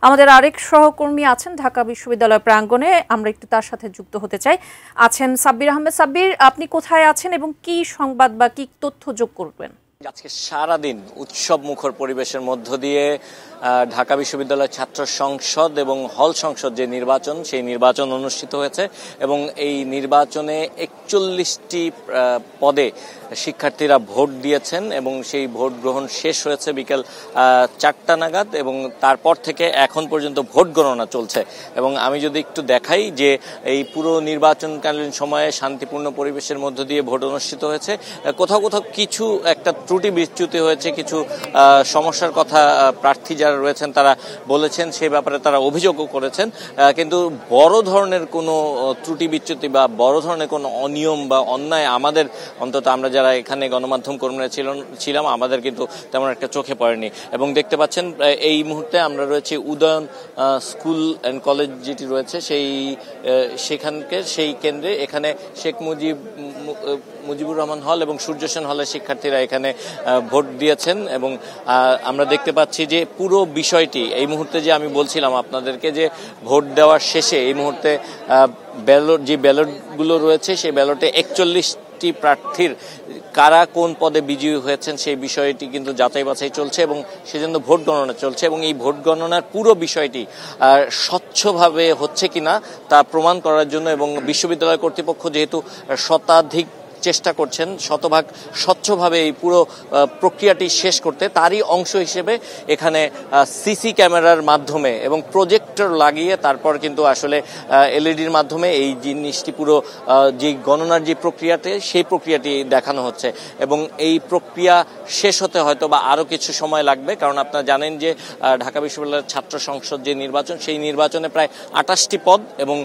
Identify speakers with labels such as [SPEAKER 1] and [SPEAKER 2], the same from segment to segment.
[SPEAKER 1] আমাদের আরেক সহকর্মী আছেন ঢাকা বিশ্ববিদ্যালয় প্রাঙ্গণে, আমরা একটু তার সাথে যুক্ত হতে চাই। আছেন সাব্বির আহমেদ। সাব্বির, আপনি কোথায় আছেন এবং কি সংবাদ বা কি তথ্য যোগ করবেন?
[SPEAKER 2] আজকে সারাদিন উৎসব মুখর পরিবেশের মধ্য দিয়ে ঢাকা বিশ্ববিদ্যালয় ছাত্র সংসদ এবং হল সংসদ যে নির্বাচন, সেই নির্বাচন অনুষ্ঠিত হয়েছে এবং এই নির্বাচনে 41টি পদে শিক্ষার্থীরা ভোট দিয়েছেন এবং সেই ভোট গ্রহণ শেষ হয়েছে বিকেল 4টা নাগাদ এবং তারপর থেকে এখন পর্যন্ত ভোট গণনা চলছে। এবং আমি যদি একটু দেখাই যে এই পুরো নির্বাচনকালীন সময়ে শান্তিপূর্ণ পরিবেশের মধ্য দিয়ে ভোট অনুষ্ঠিত হয়েছে। কোথাও কোথাও কিছু একটা ত্রুটি বিচ্যুতি হয়েছে, কিছু সমস্যার কথা প্রার্থী যারা রয়েছেন তারা বলেছেন, সেই ব্যাপারে তারা অভিযোগও করেছেন, কিন্তু বড় ধরনের কোনো ত্রুটি বিচ্যুতি বা বড় ধরনের কোনো অনিয়ম বা অন্যায় আমাদের, অন্তত আমরা যারা এখানে গণমাধ্যম কর্মীরা ছিলাম, আমাদের কিন্তু তেমন একটা চোখে পড়েনি। এবং দেখতে পাচ্ছেন এই মুহূর্তে আমরা রয়েছি উদয়ন স্কুল অ্যান্ড কলেজ যেটি রয়েছে সেই কেন্দ্রে। এখানে শেখ মুজিবুর রহমান হল এবং সূর্য সেন হলের শিক্ষার্থীরা এখানে ভোট দিয়েছেন এবং আমরা দেখতে পাচ্ছি যে পুরো বিষয়টি এই মুহূর্তে, যে আমি বলছিলাম আপনাদেরকে যে ভোট দেওয়ার শেষে এই মুহূর্তে ব্যালটগুলো রয়েছে, সেই ব্যালটে 41টি প্রার্থীর কারা কোন পদে বিজয়ী হয়েছেন সেই বিষয়টি কিন্তু যাচাই বাছাই চলছে এবং সেজন্য ভোট গণনা চলছে। এবং এই ভোট গণনার পুরো বিষয়টি স্বচ্ছভাবে হচ্ছে কিনা তা প্রমাণ করার জন্য এবং বিশ্ববিদ্যালয় কর্তৃপক্ষ যেহেতু শতাধিক চেষ্টা করছেন শতভাগ স্বচ্ছভাবে এই পুরো প্রক্রিয়াটি শেষ করতে, তারই অংশ হিসেবে এখানে সিসি ক্যামেরার মাধ্যমে এবং প্রজেক্টর লাগিয়ে তারপর কিন্তু আসলে এলইডির মাধ্যমে এই জিনিসটি পুরো যে গণনার যে প্রক্রিয়াতে সেই প্রক্রিয়াটি দেখানো হচ্ছে। এবং এই প্রক্রিয়া শেষ হতে হয়তো বা আরও কিছু সময় লাগবে, কারণ আপনারা জানেন যে ঢাকা বিশ্ববিদ্যালয়ের ছাত্র সংসদ যে নির্বাচন, সেই নির্বাচনে প্রায় 28টি পদ এবং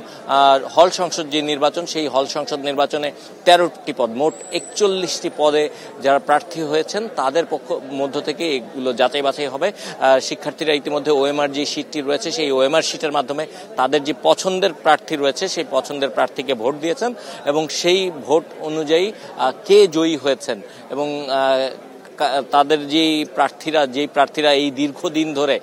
[SPEAKER 2] হল সংসদ যে নির্বাচন, সেই হল সংসদ নির্বাচনে 13টি পদ, মোট 41টি পদে যারা প্রার্থী হয়েছেন তাদের মধ্য থেকে এগুলো যাচাই বাছাই হবে। শিক্ষার্থীরা ইতিমধ্যে ওএমআর যে শীটটি রয়েছে, সেই ওএমআর শীটের মাধ্যমে তাদের যে পছন্দের প্রার্থী রয়েছে সেই পছন্দের প্রার্থীকে ভোট দিয়েছেন এবং সেই ভোট অনুযায়ী কে জয়ী হয়েছেন এবং তাদের যেই প্রার্থীরা এই দীর্ঘদিন ধরে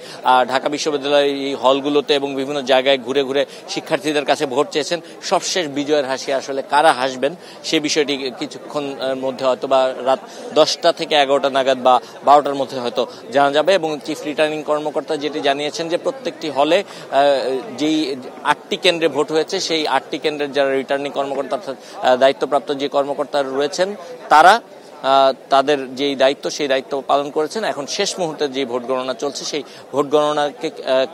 [SPEAKER 2] ঢাকা বিশ্ববিদ্যালয়ের এই হলগুলোতে এবং বিভিন্ন জায়গায় ঘুরে ঘুরে শিক্ষার্থীদের কাছে ভোট চেয়েছেন, সবশেষ বিজয়ের হাসি আসলে কারা হাসবেন সে বিষয়টি কিছুক্ষণ মধ্যে হয়তো বা রাত 10টা থেকে 11টা নাগাদ বা 12টার মধ্যে হয়তো জানা যাবে। এবং চিফ রিটার্নিং কর্মকর্তা যেটি জানিয়েছেন যে প্রত্যেকটি হলে যেই 8টি কেন্দ্রে ভোট হয়েছে, সেই 8টি কেন্দ্রের যারা রিটার্নিং কর্মকর্তা অর্থাৎ দায়িত্বপ্রাপ্ত যে কর্মকর্তা রয়েছেন তারা তাদের যেই দায়িত্ব সেই দায়িত্ব পালন করেছেন। এখন শেষ মুহূর্তে যে ভোট গণনা চলছে, সেই ভোট গণনাকে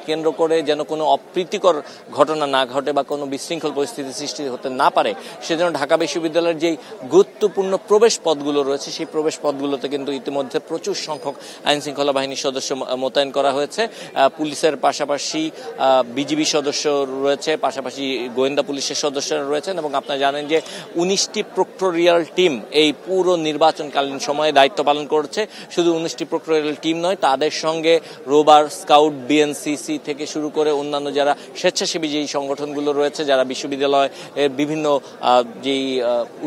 [SPEAKER 2] কেন্দ্র করে যেন কোনো অপ্রীতিকর ঘটনা না ঘটে বা কোনো বিশৃঙ্খল পরিস্থিতি সৃষ্টি হতে না পারে, সেজন্য ঢাকা বিশ্ববিদ্যালয়ের যেই গুরুত্বপূর্ণ প্রবেশ পথগুলো রয়েছে সেই প্রবেশ পথগুলোতে কিন্তু ইতিমধ্যে প্রচুর সংখ্যক আইন শৃঙ্খলা বাহিনীর সদস্য মোতায়েন করা হয়েছে। পুলিশের পাশাপাশি বিজিবি সদস্য রয়েছে, পাশাপাশি গোয়েন্দা পুলিশের সদস্যরা রয়েছেন এবং আপনারা জানেন যে 19টি প্রক্টোরিয়াল টিম এই পুরো নির্বাচনকালীন সময়ে দায়িত্ব পালন করছে। শুধু 19টি প্রক্টোরিয়াল টিম নয়, তাদের সঙ্গে রোবার, স্কাউট, বিএনসিসি থেকে শুরু করে অন্যান্য যারা স্বেচ্ছাসেবী যেই সংগঠনগুলো রয়েছে, যারা বিশ্ববিদ্যালয়ের বিভিন্ন যেই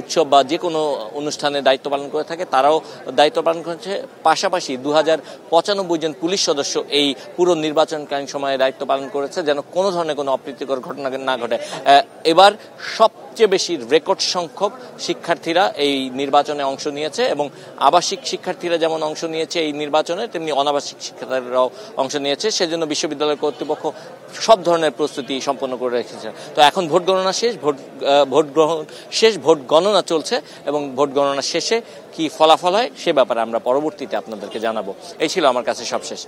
[SPEAKER 2] উৎসব বা যে কোনো অনুষ্ঠানে দায়িত্ব পালন করে থাকে, তারাও দায়িত্ব পালন করছে। পাশাপাশি 2095 জন পুলিশ সদস্য এই পুরো নির্বাচনকালীন সময়ে দায়িত্ব পালন করেছে যেন কোনো ধরনের কোনো অপ্রীতিকর ঘটনা না ঘটে। এবার সবচেয়ে বেশি রেকর্ড সংখ্যক শিক্ষার্থীরা এই নির্বাচনে অংশ নিয়েছে এবং আবাসিক শিক্ষার্থীরা যেমন অংশ নিয়েছে এই নির্বাচনে, তেমনি অনাবাসিক শিক্ষার্থীরাও অংশ নিয়েছে। সেজন্য বিশ্ববিদ্যালয় কর্তৃপক্ষ সব ধরনের প্রস্তুতি সম্পন্ন করে রেখেছে। তো এখন ভোট গণনা শেষ, ভোট গ্রহণ শেষ, ভোট গণনা চলছে এবং ভোট গণনা শেষে কি ফলাফল হয় সে ব্যাপারে আমরা পরবর্তীতে আপনাদেরকে জানাবো। এই ছিল আমার কাছে সবশেষ।